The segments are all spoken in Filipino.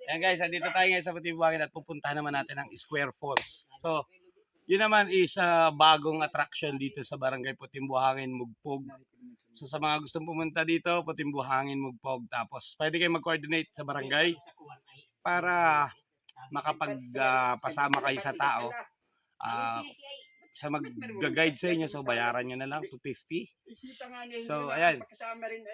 Ayan guys, andito tayo ngayon sa Putimbuhangin at pupuntahan naman natin ang Square Falls. So, yun naman is bagong attraction dito sa Barangay Putimbuhangin, Mugpog. So sa mga gustong pumunta dito, Putimbuhangin, Mugpog. Tapos pwede kayo mag-coordinate sa barangay para makapagpasama kayo sa tao. Sa mag-guide sa inyo, so bayaran nyo na lang, 250. So ayan,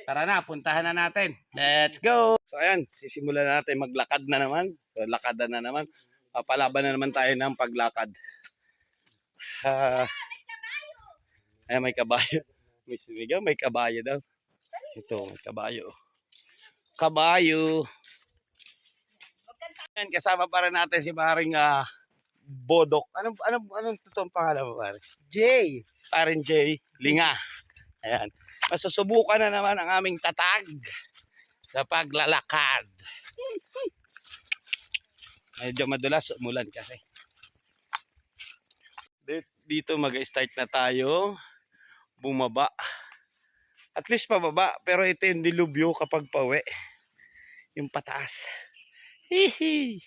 tara na, puntahan na natin. Let's go! So ayan, sisimulan na natin, maglakad na naman. So lakadan na naman, papalaban na naman tayo ng paglakad. Ayan, may kabayo. May kabayo daw. Ito, may kabayo. Kabayo. Ayan, kasama pa rin natin si paring Bodok. Anong totoong pangalan mo, pare? Jay. Paring Jay Linga. Ayan. Masusubukan na naman ang aming tatag sa paglalakad. Medyo madulas, umulan kasi. Dito mag-start na tayo. Bumaba. At least pababa, pero ito yung dilubyo kapag pauwi. Yung pataas. Hihi.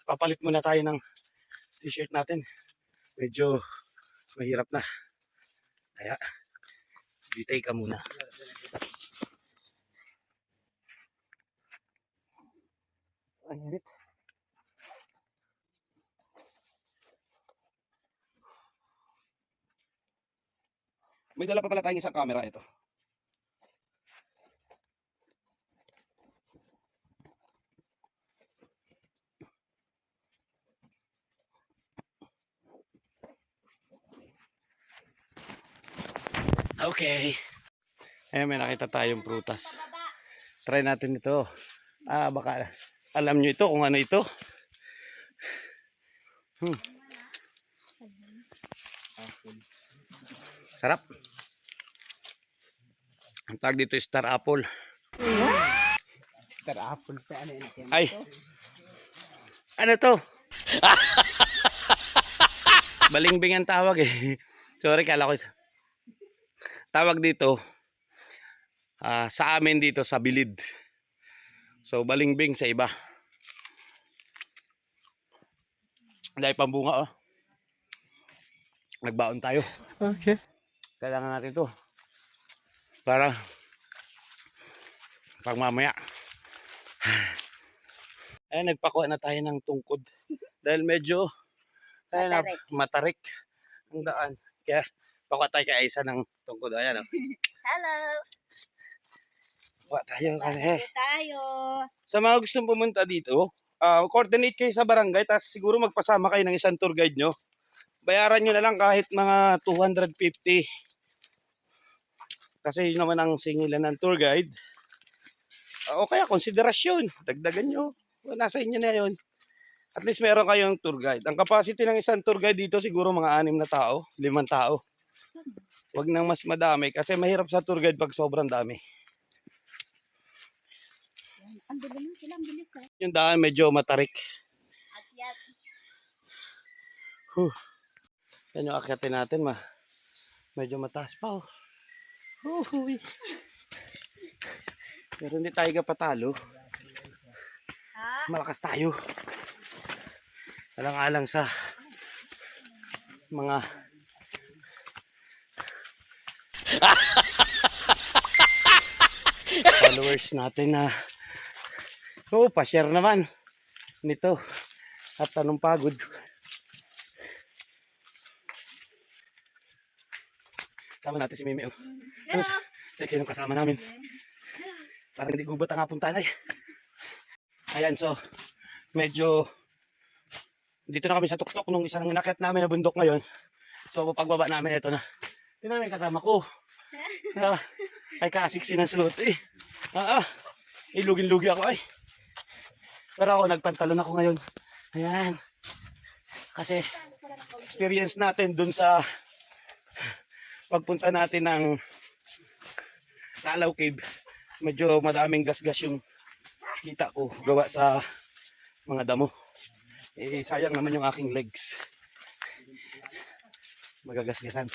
Papalit muna tayo ng t-shirt natin. Medyo mahirap na. Kaya, bitay ka muna. Ang init. May dala pa pala tayong isang camera ito. Okay. Ayan, may nakita tayong prutas. Try natin ito. Baka alam nyo ito kung ano ito. Sarap. Ang tag dito is star apple. Star apple pa ano yun? Ay. Ano to? Balingbing ang tawag eh. Sorry, kala ko. Tawag dito. Sa amin dito sa Bilid. So balingbing sa iba. Dahil pambunga oh. Nagbaon tayo. Okay. Kailangan natin ito. Para pag mamaya. Ay, nagpakuha na tayo ng tungkod. Dahil medyo matarik ang daan. Kaya pakuha tayo kay Aisa ng tungkod. Ayan oh. Hello! Pakuha tayo. Tayo! Sa mga gustong pumunta dito, coordinate kayo sa barangay, tapos siguro magpasama kayo ng isang tour guide nyo. Bayaran nyo na lang kahit mga 250. Kasi yun naman ang singilan ng tour guide. O kaya konsiderasyon, dagdagan nyo. Nasa inyo na yun. At least meron kayong tour guide. Ang capacity ng isang tour guide dito siguro mga 6 na tao, 5 tao. Huwag nang mas madami kasi mahirap sa tour guide pag sobrang dami. Ang bilis sila, ang bilis eh. Yung daan medyo matarik. Akyat. Yan yung akyatin natin, medyo mataas pa oh. Pero hindi tayo kapatalo. Malakas tayo. Alang-alang sa mga followers natin na pa-share naman nito at tanong pagod. Kasama natin si Mimi oh. Ano sexy yung kasama namin. Parang hindi gubat ang hapong tanay. Ayan, so medyo dito na kami sa tuktok nung isang nakyat namin na bundok ngayon. So pagbaba namin ito na. Ito na may kasama ko. Ay kasiksi ng suot eh. Ilugin-lugi ako ay. Pero ako nagpantalon ako ngayon. Ayan. Kasi experience natin dun sa pagpunta natin ng Talaw Cave. Medyo madaming gasgas yung kita ko gawa sa mga damo. Sayang naman yung aking legs. Magagasgasan.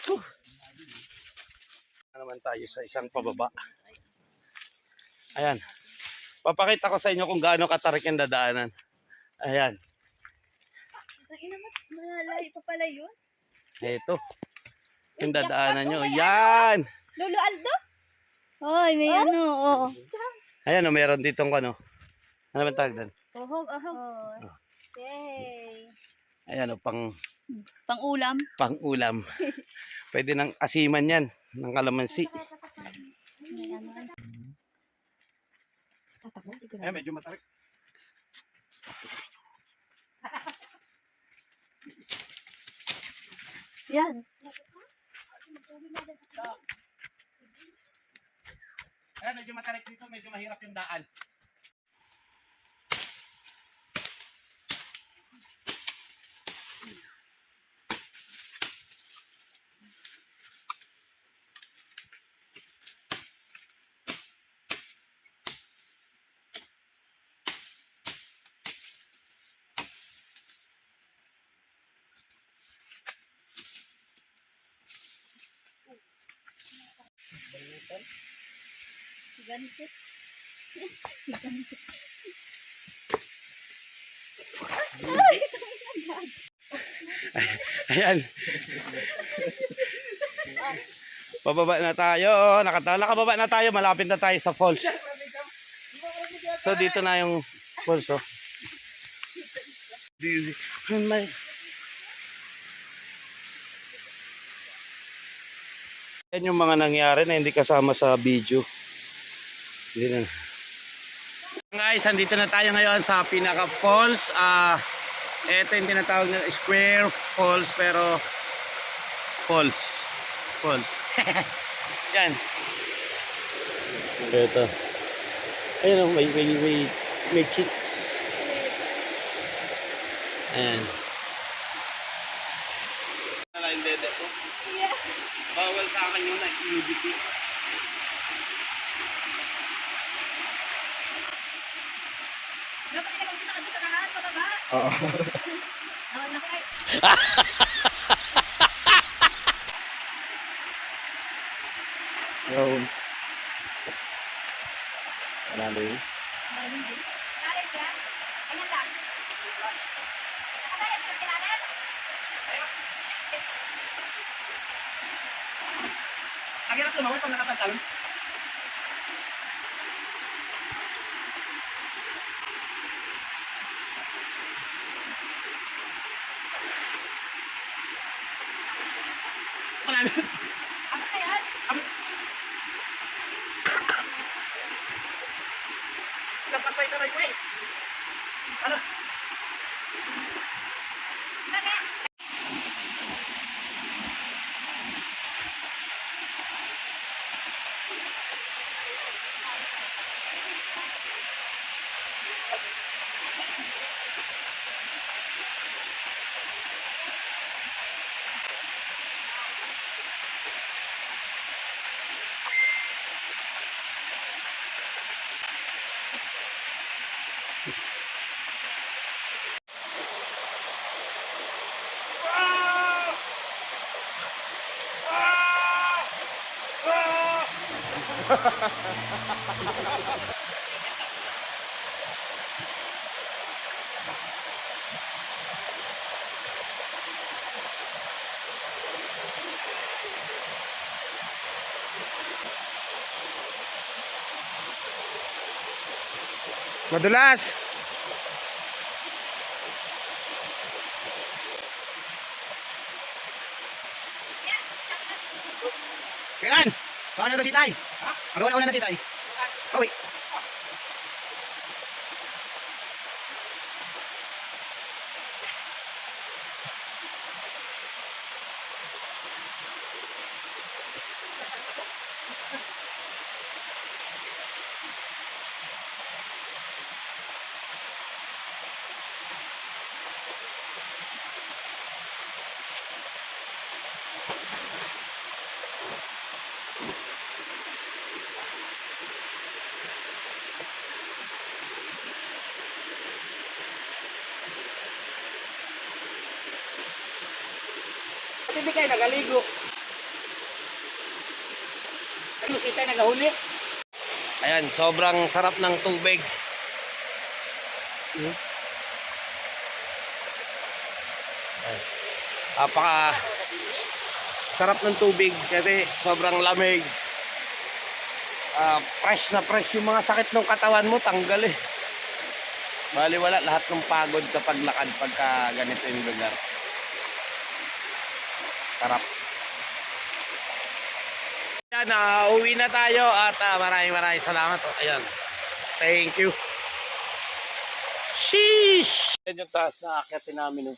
Naman tayo sa isang pababa. Ayan. Papakita ko sa inyo kung gaano katarik yung dadaanan. Ayan. Malalayo pa pala yun. Ito. Yung dadaanan nyo. Yan! Lolo Aldo? Hoy, may ano, oh. Ayan o, meron ditong ano. Ano ba tawag doon? Ohog. Okay. Ayan o, Pang-ulam. pang-ulam. Pwede ng asiman yan. Ng kalamansi. Eh, medyo matarik. Yan. Eh, medyo matarik dito. Medyo mahirap yung daan. Ganito. Ayan. Pababa na tayo. Nakababa na tayo. Malapit na tayo sa falls. So dito na yung falls. Oh. Yan yung mga nangyari na hindi kasama sa video. Hindi na. Guys, andito na tayo ngayon sa pinaka falls. Ito yung tinatawag na square falls pero falls. Yan. Ito. Ayun oh, may chicks. Ayan. Wala yung dede ko. Bawal sa akin yung nudity. Dapat pinag-umpisa ka doon sa taas, sa baba. Oo. Yun. Wala na yun. Kalit yan. Ayan lang. Nakatayan ka ng kailangan. Ang hirap lumawat pag nakatatalon. Wala na. Ano na yan? Napatay ka rin ko eh. Ano? Madulas. Kailan? Baka na ito si Tay. Magawa na si Tay. Uy. Hindi kayo nagaligo. Ano si Tay nagahuli? Ayan, sobrang sarap ng tubig. Hmm? Apaka sarap ng tubig kasi sobrang lamig. Fresh na fresh yung mga sakit ng katawan mo, tanggal eh. Bali wala lahat ng pagod sa paglakad pagka ganito yung lugar. Sarap. Yan, uwi na tayo at maraming salamat. Ayan. Thank you. Sheesh! Yan yung taas na akyatin namin.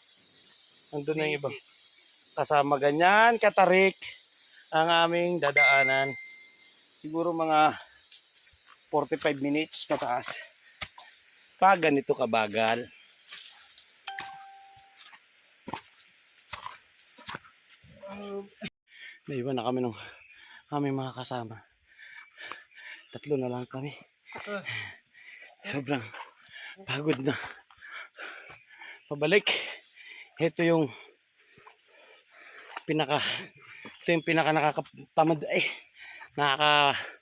Nandun na yung iba. Kasama ganyan, katarik ang aming dadaanan. Siguro mga 45 minutes pataas. Pag ganito kabagal. Naiwan na kami ng aming mga kasama. 3 na lang kami. Sobrang pagod na. Pabalik. Ito yung pinaka nakakatamad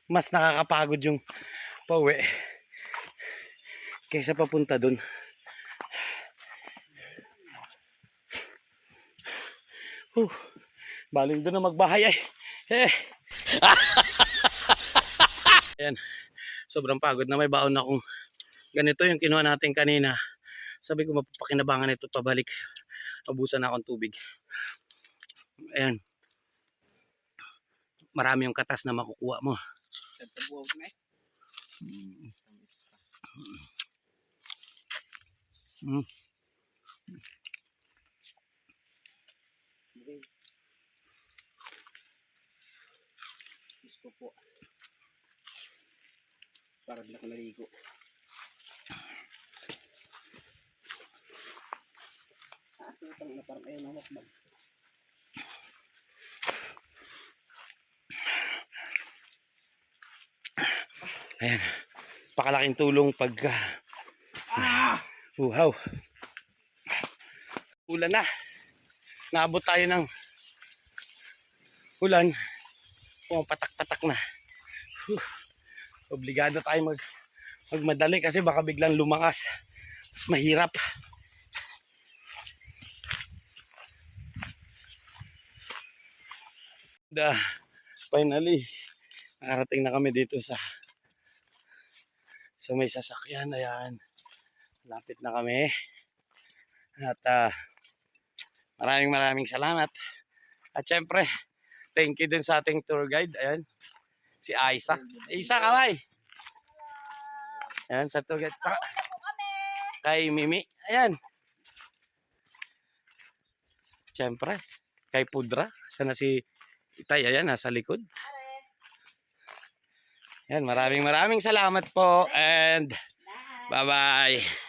mas nakakapagod yung pauwi kaysa papunta dun. Baling doon na magbahay ay. Ayan. Sobrang pagod na, may baon na akong ganito yung kinuha natin kanina. Sabi ko mapapakinabangan ito pabalik. Abusan na akong tubig. Ayan. Marami yung katas na makukuha mo. Gusto po. Para di ako naligo. Tutang na parang ayaw na makbag. Ayan. Pakalaking tulong pagka uhaw. Ulan na. Naabot tayo ng ulan. Patak-patak na. Obligado tayo magmadali kasi baka biglang lumakas. Mas mahirap. Finally, nakarating na kami dito sa may sasakyan. Ayan. Lapit na kami. At maraming salamat. At syempre, thank you din sa ating tour guide. Ayan. Si Aisa. Isa, kaway. Ayan, sa tour guide. Kay Mimi. Ayan. Syempre, kay Pudra. Sana si Itay. Ayan, nasa likod. Ayan, maraming salamat po. And bye-bye.